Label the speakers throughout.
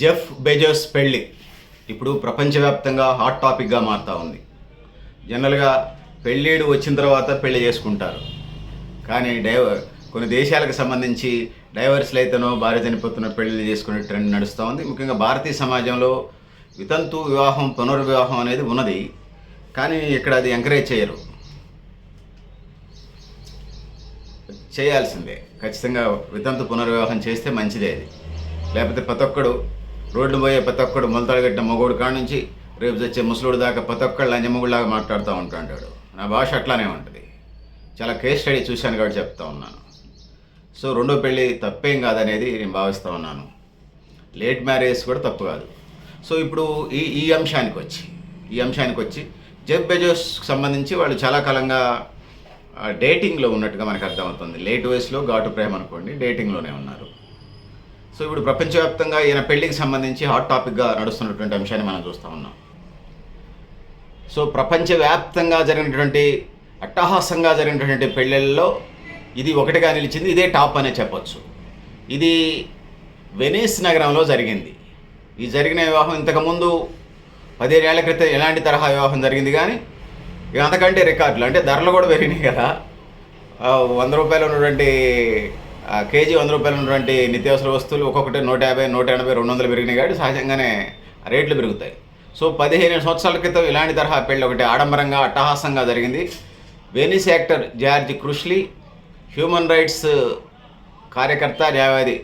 Speaker 1: Jeff Bezos పెళ్ళి ఇప్పుడు ప్రపంచవ్యాప్తంగా హాట్ టాపిక్గా మారుతూ ఉంది. జనరల్గా పెళ్ళిడు వచ్చిన తర్వాత పెళ్లి చేసుకుంటారు. కానీ కొన్ని దేశాలకు సంబంధించి డైవర్స్లు అయితేనో భార్య చనిపోతున్న పెళ్లి చేసుకునే ట్రెండ్ నడుస్తూ ఉంది. ముఖ్యంగా భారతీయ సమాజంలో వితంతు వివాహం పునర్వివాహం అనేది ఉన్నది. కానీ ఇక్కడ అది ఎంకరేజ్ చేయరు. చేయాల్సిందే, ఖచ్చితంగా వితంతు పునర్వివాహం చేస్తే మంచిదే. అది లేకపోతే ప్రతి ఒక్కడు రోడ్లు పోయే ప్రతి ఒక్కడు మొలతాడుగట్టిన మగోడు కాడ నుంచి రేపు వచ్చే ముసలుడు దాకా ప్రతి ఒక్కళ్ళు లంజమగుడిలాగా మాట్లాడుతూ ఉంటాడు. నా భాష అట్లానే ఉంటుంది. చాలా కేస్ స్టడీ చూశాను కాబట్టి చెప్తా ఉన్నాను. సో రెండో పెళ్ళి తప్పేం కాదనేది నేను భావిస్తూ ఉన్నాను. లేట్ మ్యారేజ్ కూడా తప్పు కాదు. సో ఇప్పుడు ఈ అంశానికి వచ్చి జెఫ్ బెజోస్కి సంబంధించి వాళ్ళు చాలా కాలంగా డేటింగ్లో ఉన్నట్టుగా మనకు అర్థమవుతుంది. లేట్ వయసులో ఘాటు ప్రేమ అనుకోండి, డేటింగ్లోనే ఉన్నారు. సో ఇప్పుడు ప్రపంచవ్యాప్తంగా ఈయన పెళ్లికి సంబంధించి హాట్ టాపిక్గా నడుస్తున్నటువంటి అంశాన్ని మనం చూస్తూ ఉన్నాం. సో ప్రపంచవ్యాప్తంగా జరిగినటువంటి అట్టహాసంగా జరిగినటువంటి పెళ్ళిళ్ళలో ఇది ఒకటిగా నిలిచింది. ఇదే టాప్ అనే చెప్పొచ్చు. ఇది వెనీస్ నగరంలో జరిగింది. ఈ జరిగిన వివాహం ఇంతకుముందు 15 ఏళ్ల క్రితం ఎలాంటి తరహా వివాహం జరిగింది, కానీ ఇక అంతకంటే రికార్డులు, అంటే ధరలు కూడా పెరిగినాయి కదా. 100 రూపాయలు ఉన్నటువంటి కేజీ 100 రూపాయలు ఉన్నటువంటి నిత్యావసర వస్తువులు ఒక్కొక్కటి 150, 180, 200 పెరిగినాయి కాబట్టి సహజంగానే రేట్లు పెరుగుతాయి. సో 15 సంవత్సరాల క్రితం ఇలాంటి తరహా పెళ్ళి ఒకటి ఆడంబరంగా అట్టహాసంగా జరిగింది. Venice actor George Clooney, human rights కార్యకర్త న్యాయవాది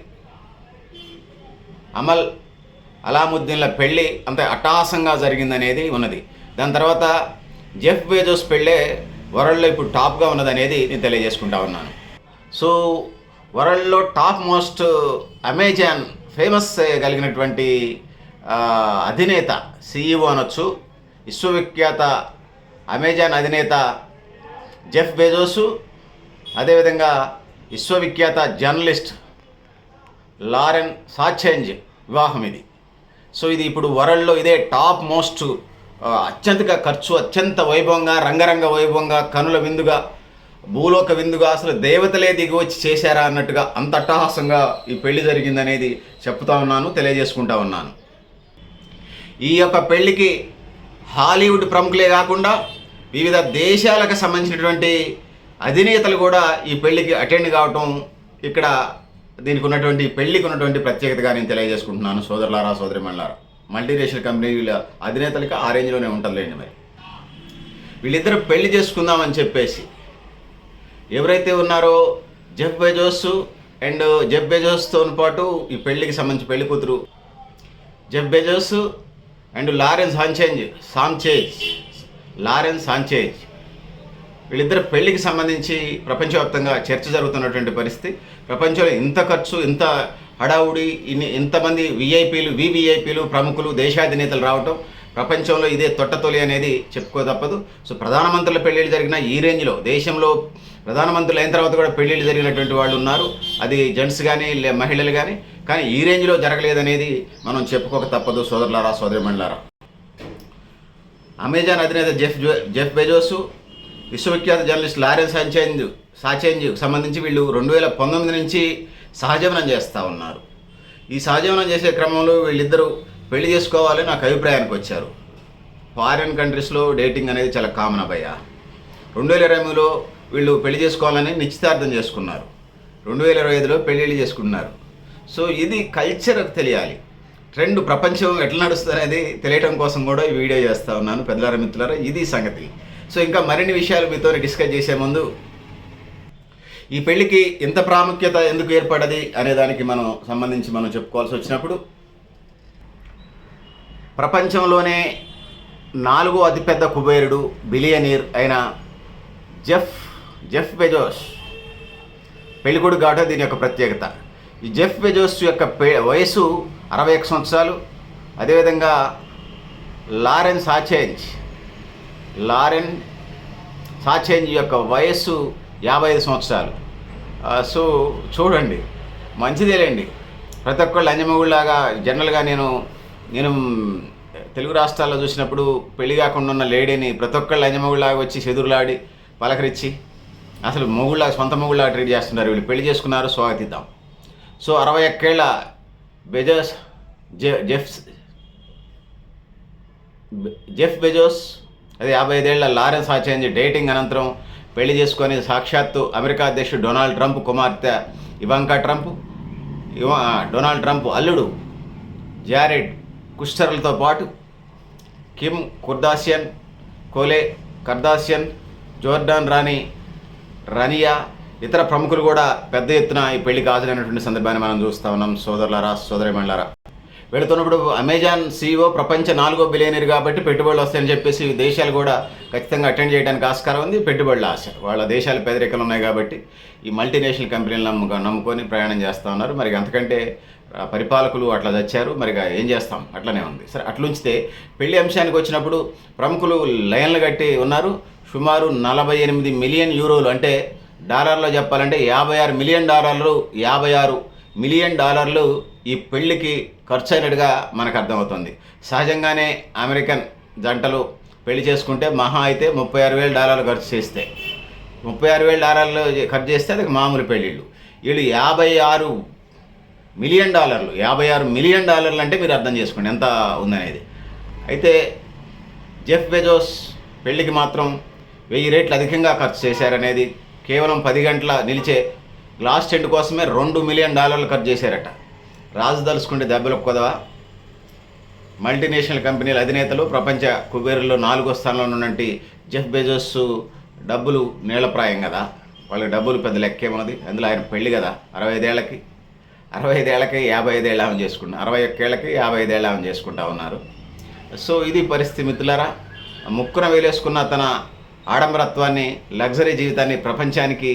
Speaker 1: అమల్ అలాముద్దీన్ల పెళ్ళి అంత అట్టహాసంగా జరిగిందనేది ఉన్నది. దాని తర్వాత జెఫ్ బెజోస్ పెళ్ళే వరల్డ్లో ఇప్పుడు టాప్గా ఉన్నదనేది నేను తెలియజేసుకుంటా ఉన్నాను. సో వరల్డ్లో టాప్ మోస్ట్ అమెజాన్ ఫేమస్ కలిగినటువంటి అధినేత, CEO అనొచ్చు, విశ్వవిఖ్యాత అమెజాన్ అధినేత జెఫ్ బెజోసు, అదేవిధంగా విశ్వవిఖ్యాత జర్నలిస్ట్ లారెన్ సాచెంజ్ వివాహం ఇది. సో ఇది ఇప్పుడు వరల్డ్లో ఇదే టాప్ మోస్ట్, అత్యంత ఖర్చు, అత్యంత వైభవంగా, రంగరంగ వైభవంగా, కనుల విందుగా, భూలోక విందుగా, అసలు దేవతలే దిగి వచ్చి చేశారా అన్నట్టుగా అంత అట్టహాసంగా ఈ పెళ్లి జరిగిందనేది చెప్తా ఉన్నాను, తెలియజేసుకుంటా ఉన్నాను. ఈ యొక్క పెళ్లికి హాలీవుడ్ ప్రముఖులే కాకుండా వివిధ దేశాలకు సంబంధించినటువంటి అధినేతలు కూడా ఈ పెళ్లికి అటెండ్ కావటం ఇక్కడ దీనికి ఉన్నటువంటి పెళ్లికి ఉన్నటువంటి ప్రత్యేకతగా నేను తెలియజేసుకుంటున్నాను. సోదరులారా, సోదరిమణులారా, మల్టీనేషనల్ కంపెనీల అధినేతలకి ఆ రేంజ్లోనే ఉంటుందిలేండి. మరి వీళ్ళిద్దరు పెళ్లి చేసుకుందామని చెప్పేసి ఎవరైతే ఉన్నారో జెఫ్ బెజోస్ అండ్ జెఫ్ బెజోస్తో పాటు ఈ పెళ్లికి సంబంధించి పెళ్లి కూతురు Jeff Bezos and Lauren Sanchez వీళ్ళిద్దరు పెళ్లికి సంబంధించి ప్రపంచవ్యాప్తంగా చర్చ జరుగుతున్నటువంటి పరిస్థితి. ప్రపంచంలో ఇంత ఖర్చు, ఇంత హడావుడి, ఇంతమంది వివిఐపీలు ప్రముఖులు, దేశాధినేతలు రావటం ప్రపంచంలో ఇదే తొట్టతొలి అనేది చెప్పుకో తప్పదు. సో ప్రధానమంత్రుల పెళ్ళిళ్ళు జరిగిన ఈ రేంజ్లో, దేశంలో ప్రధానమంత్రులు అయిన తర్వాత కూడా పెళ్ళిళ్ళు జరిగినటువంటి వాళ్ళు ఉన్నారు, అది జెంట్స్ కానీ మహిళలు కానీ ఈ రేంజ్లో జరగలేదనేది మనం చెప్పుకోక తప్పదు. సోదరులారా, సోదరిమణులారా, అమెజాన్ అధినేత జెఫ్ బెజోసు, విశ్వవిఖ్యాత జర్నలిస్ట్ లారెన్ సాచెంజ్ సంబంధించి వీళ్ళు 2019 నుంచి సహజీవనం చేస్తూ ఉన్నారు. ఈ సహజీవనం చేసే క్రమంలో వీళ్ళిద్దరూ పెళ్లి చేసుకోవాలని నాకు అభిప్రాయానికి వచ్చారు. ఫారిన్ కంట్రీస్లో డేటింగ్ అనేది చాలా కామన్ అబ్బయ్య. 2023లో వీళ్ళు పెళ్లి చేసుకోవాలని నిశ్చితార్థం చేసుకున్నారు. 2025లో పెళ్ళిళ్ళు చేసుకున్నారు. సో ఇది కల్చర్ తెలియాలి, ట్రెండ్ ప్రపంచం ఎట్లా నడుస్తుంది అనేది తెలియటం కోసం కూడా ఈ వీడియో చేస్తూ ఉన్నాను. పెద్దలారా, మిత్రులారా, ఇది సంగతి. సో ఇంకా మరిన్ని విషయాలు మీతో డిస్కస్ చేసే ముందు ఈ పెళ్లికి ఎంత ప్రాముఖ్యత ఎందుకు ఏర్పడది అనే దానికి సంబంధించి మనం చెప్పుకోవాల్సి వచ్చినప్పుడు, ప్రపంచంలోనే 4వ అతిపెద్ద కుబేరుడు, బిలియనీర్ అయిన జెఫ్ బెజోస్ పెళ్ళికొడుకు కావడం దీని యొక్క ప్రత్యేకత. ఈ జెఫ్ బెజోస్ యొక్క వయసు 61 సంవత్సరాలు. అదేవిధంగా లారెన్ సాచెంజ్ యొక్క వయస్సు 55 సంవత్సరాలు. సో చూడండి, మంచిదేలేండి. ప్రతి ఒక్కళ్ళు లంజమగుడిలాగా జనరల్గా నేను తెలుగు రాష్ట్రాల్లో చూసినప్పుడు పెళ్లి కాకుండా ఉన్న లేడీని ప్రతి ఒక్కళ్ళు లంజమగుడిలాగా వచ్చి చెదురులాడి పలకరించి అసలు సొంత మొగుళ్ళగా ట్రీట్ చేస్తున్నారు. వీళ్ళు పెళ్లి చేసుకున్నారు, స్వాగతిద్దాం. సో 61 ఏళ్ల జెఫ్ జెఫ్ బెజోస్ అది 55 ఏళ్ల లారెన్స్ హాచెంజ్ డేటింగ్ అనంతరం పెళ్లి చేసుకొని సాక్షాత్తు అమెరికా అధ్యక్షుడు డొనాల్డ్ ట్రంప్ కుమార్తె ఇవాంకా ట్రంప్, డొనాల్డ్ ట్రంప్ అల్లుడు జారెడ్ కుస్టర్లతో పాటు కిమ్ కుర్దాషియన్, కోలే కర్దాషియన్, జోర్డాన్ రాణి రనియా, ఇతర ప్రముఖులు కూడా పెద్ద ఎత్తున ఈ పెళ్లికి హాజరైనటువంటి సందర్భాన్ని మనం చూస్తూ ఉన్నాం. సోదరులారా, సోదరిమణులారా, వెళుతున్నప్పుడు అమెజాన్ CEO ప్రపంచ 4వ బిలియనీర్ కాబట్టి పెట్టుబడులు వస్తాయని చెప్పేసి దేశాలు కూడా ఖచ్చితంగా అటెండ్ చేయడానికి ఆస్కారం ఉంది. పెట్టుబడుల ఆశ, వాళ్ళ దేశాలు పేదరికలు ఉన్నాయి కాబట్టి ఈ మల్టీనేషనల్ కంపెనీలు నమ్ముకొని ప్రయాణం చేస్తూ ఉన్నారు. మరి అంతకంటే పరిపాలకులు అట్లా తెచ్చారు, మరి ఏం చేస్తాం, అట్లనే ఉంది. సరే, అట్లుంచితే పెళ్లి అంశానికి వచ్చినప్పుడు ప్రముఖులు లైన్లు కట్టి ఉన్నారు. సుమారు 48 మిలియన్ యూరోలు, అంటే డాలర్లో చెప్పాలంటే $56 మిలియన్, $56 మిలియన్ ఈ పెళ్లికి ఖర్చు అయినట్టుగా మనకు అర్థమవుతుంది. సహజంగానే అమెరికన్ జంటలు పెళ్లి చేసుకుంటే మహా అయితే $36,000 ఖర్చు చేస్తే, $36,000 ఖర్చు చేస్తే అది మామూలు పెళ్ళిళ్ళు. వీళ్ళు $56 మిలియన్, $56 మిలియన్ అంటే మీరు అర్థం చేసుకోండి ఎంత ఉందనేది. అయితే జెఫ్ బెజోస్ పెళ్లికి మాత్రం 1000 రెట్లు అధికంగా ఖర్చు చేశారనేది, కేవలం 10 గంటల నిలిచే గ్లాస్ టెంట్ కోసమే $2 మిలియన్ ఖర్చు చేశారట. రాజు దలుచుకుంటే దెబ్బలకు కొదవా? మల్టీనేషనల్ కంపెనీల అధినేతలు, ప్రపంచ కుబేరుల్లో 4వ స్థానంలో ఉన్నటువంటి జెఫ్ బెజోస్ డబ్బులు నీళ్లప్రాయం కదా, వాళ్ళకి డబ్బులు పెద్ద లెక్కేమన్నది. అందులో ఆయన పెళ్లి కదా, 65 ఏళ్ళకి 55 ఏళ్ళు ఆమె చేసుకుంటా, 61 ఏళ్ళకి 55 ఏళ్ళు ఆమె చేసుకుంటా ఉన్నారు. సో ఇది పరిస్థితి మిత్రులారా. ముక్కున వేలేసుకున్న తన ఆడంబరత్వాన్ని, లగ్జరీ జీవితాన్ని ప్రపంచానికి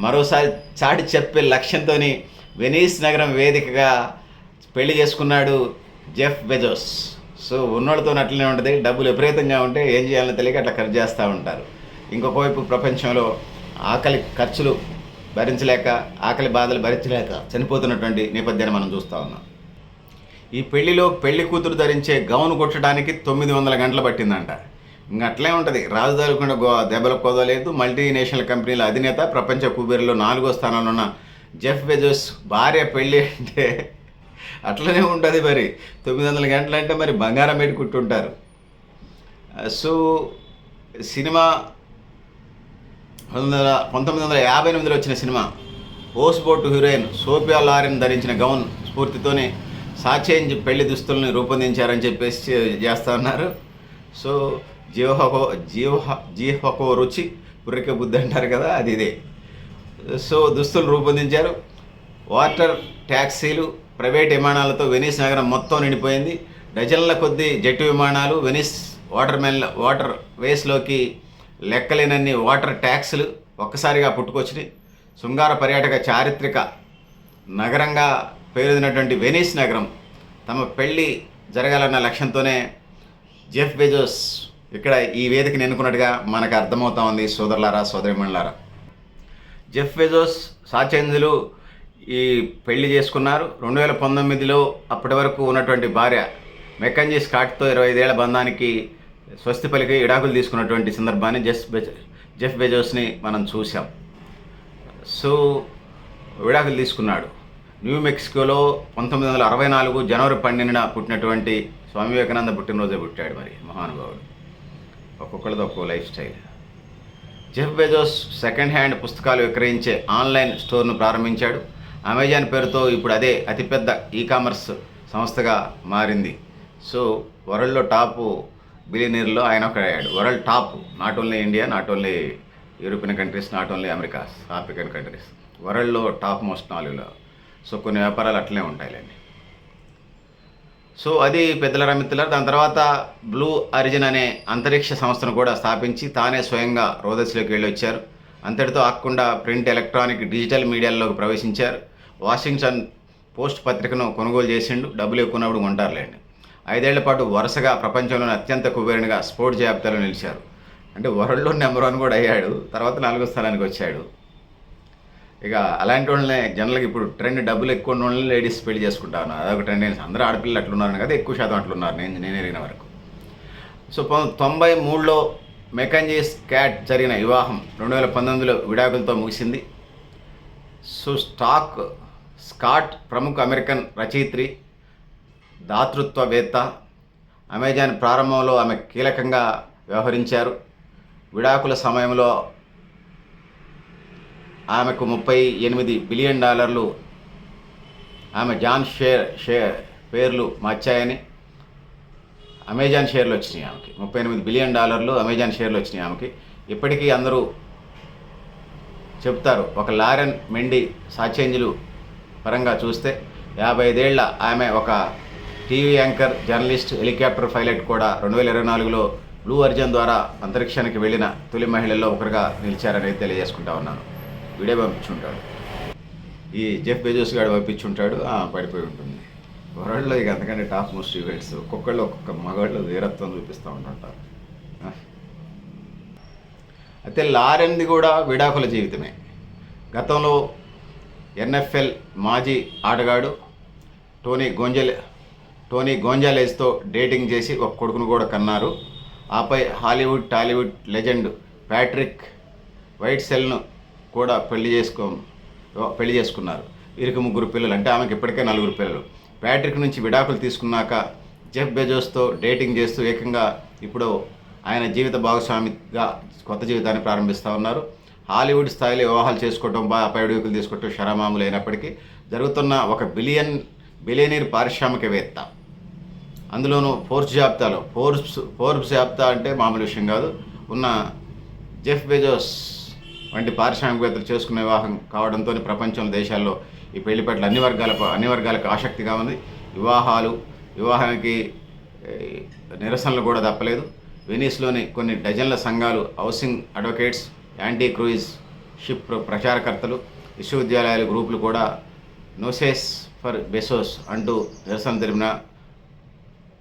Speaker 1: మరోసారి చాటి చెప్పే లక్ష్యంతో వెనీస్ నగరం వేదికగా పెళ్లి చేసుకున్నాడు జెఫ్ బెజోస్. సో ఉన్నోళ్ళతో అట్లనే ఉంటుంది, డబ్బులు విపరీతంగా ఉంటే ఏం చేయాలో తెలియక అట్లా ఖర్చు చేస్తూ ఉంటారు. ఇంకొక వైపు ప్రపంచంలో ఆకలి ఖర్చులు భరించలేక, ఆకలి బాధలు భరించలేక చనిపోతున్నటువంటి నేపథ్యాన్ని మనం చూస్తూ ఉన్నాం. ఈ పెళ్లిలో పెళ్లి కూతురు ధరించే గౌను కుట్టడానికి 900 గంటలు పట్టిందంట. ఇంకా అట్లే ఉంటుంది, రాజు దొరకకుండా దెబ్బలకు కోదలేదు. మల్టీనేషనల్ కంపెనీల అధినేత, ప్రపంచ కుబేరులో 4వ స్థానంలో ఉన్న జెఫ్ బెజోస్ భార్య పెళ్ళి అంటే అట్లనే ఉంటుంది. మరి 900 గంటలు అంటే మరి బంగారం పెట్టి కుట్టుంటారు. సో సినిమా 1958లో వచ్చిన సినిమా ఓస్బోట్ హీరోయిన్ సోఫియా లారెన్ ధరించిన గౌన్ స్ఫూర్తితోనే సాచేంజ్ పెళ్లి దుస్తుల్ని రూపొందించారని చెప్పేసి చేస్తూ ఉన్నారు. సో జీవకో రుచి పుర్రిక బుద్ధి అంటారు కదా, అది ఇదే. సో దుస్తులు రూపొందించారు. వాటర్ ట్యాక్సీలు, ప్రైవేట్ విమానాలతో వెనిస్ నగరం మొత్తం నిండిపోయింది. డజన్ల కొద్దీ జెట్ విమానాలు వెనిస్ వాటర్ వేస్లోకి లెక్కలేనన్ని వాటర్ ట్యాక్సీలు ఒక్కసారిగా పుట్టుకొచ్చినాయి. శృంగార పర్యాటక చారిత్రక నగరంగా పేరొందినటువంటి వెనిస్ నగరం తమ పెళ్ళి జరగాలన్న లక్ష్యంతోనే జెఫ్ బెజోస్ ఇక్కడ ఈ వేదికని ఎన్నుకున్నట్టుగా మనకు అర్థమవుతా ఉంది. సోదరులారా, సోదరిమణులారా, జెఫ్ బెజోస్ సాచేంజ్లు ఈ పెళ్లి చేసుకున్నారు. 2019లో అప్పటి వరకు ఉన్నటువంటి భార్య మెకంజీ స్కాట్తో 25 ఏళ్ల బంధానికి స్వస్తి పలికి విడాకులు తీసుకున్నటువంటి సందర్భాన్ని జెఫ్ బెజోస్ని మనం చూసాం. సో విడాకులు తీసుకున్నాడు. న్యూ మెక్సికోలో 1964 జనవరి 12న పుట్టినటువంటి స్వామి వివేకానంద పుట్టినరోజే పుట్టాడు. మరి మహానుభావుడు, ఒక్కొక్కరితో ఒక్కో life style. Jeff Bezos second hand పుస్తకాలు విక్రయించే ఆన్లైన్ స్టోర్ను ప్రారంభించాడు. అమెజాన్ పేరుతో ఇప్పుడు అదే అతిపెద్ద ఈకామర్స్ సంస్థగా మారింది. సో వరల్డ్లో టాప్ బిలియనీర్లో ఆయన ఒకడయ్యాడు. World top, not only India, not only European countries, not only Americas, African countries, వరల్డ్లో టాప్ మోస్ట్ నాలుగులో. సో కొన్ని వ్యాపారాలు అట్లనే ఉంటాయిలేండి. సో అది పెద్దల మిత్రులారు. దాని తర్వాత బ్లూ ఆరిజిన్ అనే అంతరిక్ష సంస్థను కూడా స్థాపించి తానే స్వయంగా రోదస్లోకి వెళ్ళి వచ్చారు. అంతటితో ఆకుండా ప్రింట్, ఎలక్ట్రానిక్, డిజిటల్ మీడియాల్లోకి ప్రవేశించారు. వాషింగ్టన్ పోస్ట్ పత్రికను కొనుగోలు చేసిండు. డబ్బులు ఎక్కువ ఉన్నప్పుడు కొంటారులేండి. 5 ఏళ్ల పాటు వరుసగా ప్రపంచంలోని అత్యంత కుబేరునిగా స్పోర్ట్స్ జాబితాలో నిలిచారు. అంటే వరల్డ్లో నెంబర్ 1 కూడా అయ్యాడు. తర్వాత 4వ స్థానానికి వచ్చాడు. ఇక అలాంటి వాళ్ళనే జనరల్గా ఇప్పుడు ట్రెండ్, డబ్బులు ఎక్కువ ఉన్న వాళ్ళని లేడీస్ పెళ్లి చేసుకుంటా ఉన్నారు. అదొక ట్రెండ్. అందరూ ఆడపిల్లలు అట్లున్నారు కదా, ఎక్కువ శాతం అట్లున్నారు నేను ఎరిగిన వరకు. సో 1993లో మెకంజీ స్కాట్ జరిగిన వివాహం 2019లో విడాకులతో ముగిసింది. సో స్కాట్ ప్రముఖ అమెరికన్ రచయిత్రి దాతృత్వవేత్త. అమెజాన్ ప్రారంభంలో ఆమె కీలకంగా వ్యవహరించారు. విడాకుల సమయంలో ఆమెకు $38 బిలియన్ ఆమె జాన్ షేర్ పేర్లు మార్చాయని అమెజాన్ షేర్లు వచ్చినాయి ఆమెకి. $38 బిలియన్ అమెజాన్ షేర్లు వచ్చినాయి ఆమెకి. ఇప్పటికీ అందరూ చెప్తారు, ఒక లారెన్ మెండి సాచేంజ్లు పరంగా చూస్తే 55 ఏళ్ల ఆమె ఒక TV anchor, journalist, helicopter pilot కూడా 2024లో బ్లూ ఒరిజిన్ ద్వారా అంతరిక్షానికి వెళ్ళిన తొలి మహిళల్లో ఒకరుగా నిలిచారనేది తెలియజేసుకుంటా ఉన్నాను. వీడియో పంపించుంటాడు, ఈ జెఫ్ బెజోస్ గారు పంపించుంటాడు, పడిపోయి ఉంటుంది. వరల్డ్లో ఇక అంతకంటే టాప్ మోస్ట్ ఈవెంట్స్ ఒక్కొక్కళ్ళు ఒక్కొక్క మగవాళ్ళు వీరత్వం చూపిస్తూ ఉంటుంటారు. అయితే లారెన్ది కూడా విడాకుల జీవితమే. గతంలో NFL మాజీ ఆటగాడు టోనీ గోంజాలెస్తో డేటింగ్ చేసి ఒక కొడుకును కూడా కన్నారు. ఆపై టాలీవుడ్ లెజెండ్ ప్యాట్రిక్ వైట్సెల్ను కూడా పెళ్లి చేసుకున్నారు. వీరికి 3 పిల్లలు, అంటే ఆమెకి ఇప్పటికే 4 పిల్లలు. ప్యాట్రిక్ నుంచి విడాకులు తీసుకున్నాక జెఫ్ బెజోస్తో డేటింగ్ చేస్తూ ఏకంగా ఇప్పుడు ఆయన జీవిత భాగస్వామిగా కొత్త జీవితాన్ని ప్రారంభిస్తూ ఉన్నారు. హాలీవుడ్ స్థాయిలో వివాహాలు చేసుకోవడం, అపవిడాకులు తీసుకోవటం షరామామూలు అయినప్పటికీ జరుగుతున్న ఒక బిలియనీర్ పారిశ్రామికవేత్త, అందులోనూ ఫోర్బ్స్ జాబితా అంటే మామూలు విషయం కాదు, ఉన్న జెఫ్ బెజోస్ వంటి పారిశ్రామికవేత్తలు చేసుకునే వివాహం కావడంతో ప్రపంచం దేశాల్లో ఈ పెళ్లి పట్ల అన్ని వర్గాలకు ఆసక్తిగా ఉంది. వివాహానికి నిరసనలు కూడా తప్పలేదు. వెనీస్లోని కొన్ని డజన్ల సంఘాలు, housing advocates, anti cruise ship ప్రచారకర్తలు, విశ్వవిద్యాలయాల గ్రూపులు కూడా నోసెస్ ఫర్ బెసోస్ అంటూ నిరసన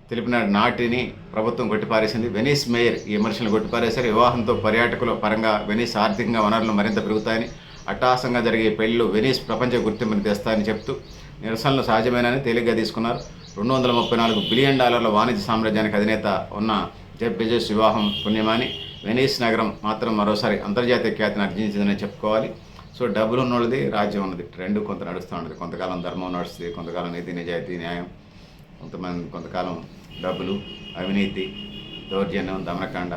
Speaker 1: తెలిపిన నాటిని ప్రభుత్వం కొట్టిపారేసింది. వెనీస్ మేయర్ ఈ విమర్శలు కొట్టిపారేశారు. వివాహంతో పర్యాటకుల పరంగా వెనీస్ ఆర్థికంగా వనరులు మరింత పెరుగుతాయని, అట్టహాసంగా జరిగే పెళ్లిళ్ళు వెనీస్ ప్రపంచ గుర్తింపుని తెస్తాయని చెప్తూ నిరసనలు సహజమేనని తేలిగ్గా తీసుకున్నారు. $234 బిలియన్ వాణిజ్య సామ్రాజ్యానికి అధినేత ఉన్న జెఫ్ బెజోస్ వివాహం పుణ్యమాని వెనీస్ నగరం మాత్రం మరోసారి అంతర్జాతీయ ఖ్యాతిని ఆర్జించిందని చెప్పుకోవాలి. సో డబ్బులు ఉన్నోళ్ళది రాజ్యం ఉన్నది, ట్రెండ్ కొంత నడుస్తూ ఉంటుంది. కొంతకాలం ధర్మం నడుస్తుంది, కొంతకాలం నీతి నిజాయితీ న్యాయం, కొంతకాలం డబ్బులు, అవినీతి, దౌర్జన్యం, దమనకాండ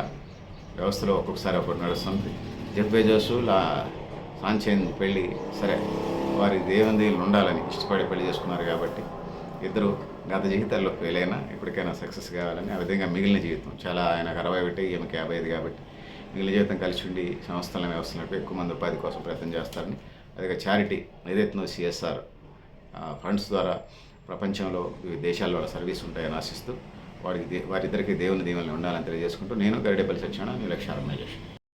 Speaker 1: వ్యవస్థలో ఒక్కొక్కసారి ఒకటి నడుస్తుంది. జెఫ్ బెజోస్ సాంచేంజ్ పెళ్ళి సరే, వారి దేవుని ఉండాలని ఇష్టపడి పెళ్లి చేసుకున్నారు కాబట్టి ఇద్దరు గత జీవితాల్లో ఫెయిల్ అయినా ఇప్పటికైనా సక్సెస్ కావాలని, ఆ విధంగా మిగిలిన జీవితం చాలా, ఆయనకు 61, ఈమెకి 55 కాబట్టి మిగిలిన జీవితం కలిసి ఉండి సంస్థల వ్యవస్థలకు ఎక్కువ మంది ఉపాధి కోసం ప్రయత్నం చేస్తారని, అదే చారిటీ ఏదైతే CSR ఫండ్స్ ద్వారా ప్రపంచంలో వివిధ దేశాల్లో సర్వీస్ ఉంటాయని ఆశిస్తూ వారిద్దరికీ దేవుని దీవెనలు ఉండాలని తెలియజేసుకుంటూ నేను గరిడేపల్లి సత్యనారాయణ, న్యూ లక్ష్య ఆర్గనైజేషన్.